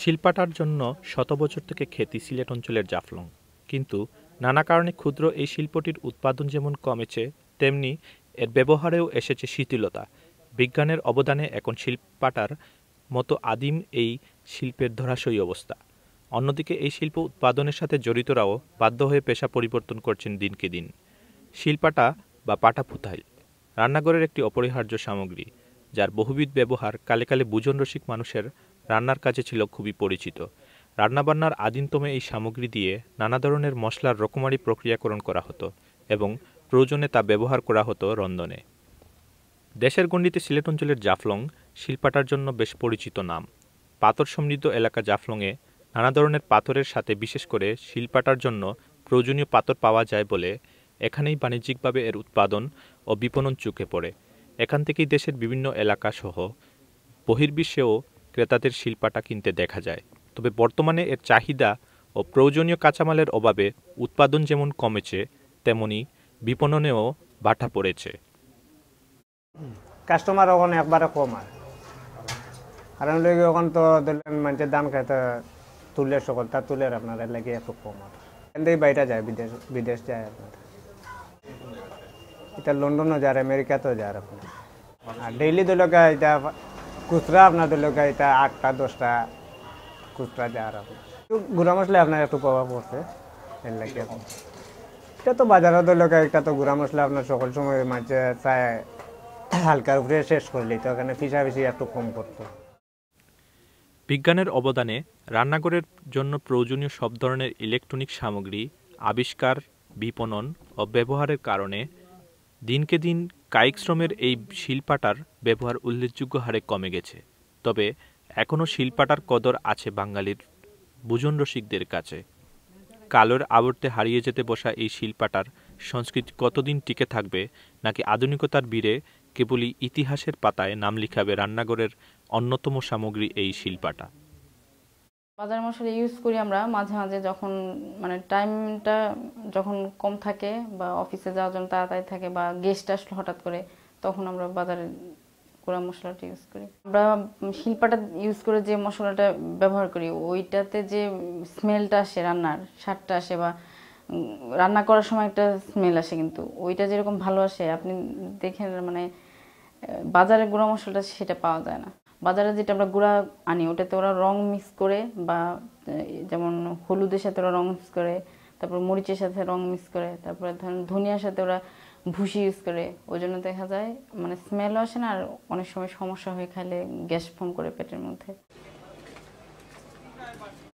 শিলপাটার জন্য শত বছর থেকে খ্যাতি সিলেট অঞ্চলের জাফলং, কিন্তু নানা কারণে ক্ষুদ্র এই শিল্পটির উৎপাদন যেমন কমেছে, তেমনি এর ব্যবহারেও এসেছে শিথিলতা। বিজ্ঞানের অবদানে এখন শিলপাটার মতো আদিম এই শিল্পের ধরাশয়ী অবস্থা। অন্যদিকে এই শিল্প উৎপাদনের সাথে জড়িতরাও বাধ্য হয়ে পেশা পরিবর্তন করছেন দিনকে দিন। শিলপাটা বা পাটা পুঁতাইল রান্নাঘরের একটি অপরিহার্য সামগ্রী, যার বহুবিধ ব্যবহার কালে কালে বুজন রসিক মানুষের রান্নার কাজে ছিল খুবই পরিচিত। রান্নাবান্নার আদিমতম এই সামগ্রী দিয়ে নানা ধরনের মশলার রকমারি প্রক্রিয়াকরণ করা হতো এবং প্রয়োজনে তা ব্যবহার করা হতো রন্ধনে। দেশের গণ্ডিতে সিলেট অঞ্চলের জাফলং শিলপাটার জন্য বেশ পরিচিত নাম। পাথর সমৃদ্ধ এলাকা জাফলংয়ে নানা ধরনের পাথরের সাথে বিশেষ করে শিলপাটার জন্য প্রয়োজনীয় পাথর পাওয়া যায় বলে এখানেই বাণিজ্যিকভাবে এর উৎপাদন ও বিপণন চুকে পড়ে। এখান থেকেই দেশের বিভিন্ন এলাকা সহ বহির্বিশ্বেও ক্রেতাদের শিলপাটা কিনতে দেখা যায়। তবে বর্তমানে এর চাহিদা ও প্রয়োজনীয় কাঁচামালের অভাবে উৎপাদন যেমন কমেছে, তেমনি বিপণনেও বাধা পড়েছে। কাস্টমার ওখানে একবারে কম আর কারণ লেগে ওখান তো ধরলেন মানুষের দাম খাইতে তুলে সকল তা তুলে আপনার লেগে একটু কম আর এখান থেকে বাইরে যায়, বিদেশ বিদেশ যায় আপনার। এটা লন্ডনও যায়, আমেরিকাতেও যায় আপনার। আর ডেইলি দলকা এটা খুচরা আপনার দলকা এটা 8টা 10টা খুচরা যায় আর আপনার গুঁড়া মশলা আপনার একটু প্রভাব পড়ছে এর লাগে। এটা তো বাজারের দলকা একটা তো গুঁড়া মশলা আপনার সকল সময় মাঝে চায় হালকার উপরে শেষ করলি, তো এখানে ফিসা ফিসি একটু কম করতো। বিজ্ঞানের অবদানে রান্নাঘরের জন্য প্রয়োজনীয় সব ধরনের ইলেকট্রনিক সামগ্রী আবিষ্কার, বিপণন ও ব্যবহারের কারণে দিনকে দিন কায়িক শ্রমের এই শিলপাটার ব্যবহার উল্লেখযোগ্য হারে কমে গেছে। তবে এখনও শিলপাটার কদর আছে বাঙালির বুজন রসিকদের কাছে। কালের আবর্তে হারিয়ে যেতে বসা এই শিলপাটার সংস্কৃতি কতদিন টিকে থাকবে, নাকি আধুনিকতার বীরে কেবলই ইতিহাসের পাতায় নাম লিখাবে রান্নাঘরের অন্যতম সামগ্রী এই শিলপাটা? বাজার মশলা ইউজ করি আমরা মাঝে মাঝে, যখন মানে টাইমটা যখন কম থাকে বা অফিসে যাওয়ার জন্য তাড়াতাড়ি থাকে বা গেস্ট আসলো হঠাৎ করে, তখন আমরা বাজারে গুঁড়া মশলাটা ইউজ করি। আমরা শিলপাটা ইউজ করে যে মশলাটা ব্যবহার করি ওইটাতে যে স্মেলটা আসে, রান্নার স্বাদটা আসে বা রান্না করার সময় একটা স্মেল আসে, কিন্তু ওইটা যেরকম ভালো আসে আপনি দেখেন মানে বাজারে গুঁড়া মশলাটা সেটা পাওয়া যায় না। বাজারে যেটা আমরা গুঁড়া আনি ওটাতে ওরা রং মিক্স করে, বা যেমন হলুদের সাথে ওরা রং মিক্স করে, তারপর মরিচের সাথে রং মিক্স করে, তারপরে ধরেন ধনিয়ার সাথে ওরা ভুসি ইউজ করে। ওই জন্য দেখা যায় মানে স্মেলও আসে না, আর অনেক সময় সমস্যা হয়ে খাইলে গ্যাস ফর্ম করে পেটের মধ্যে।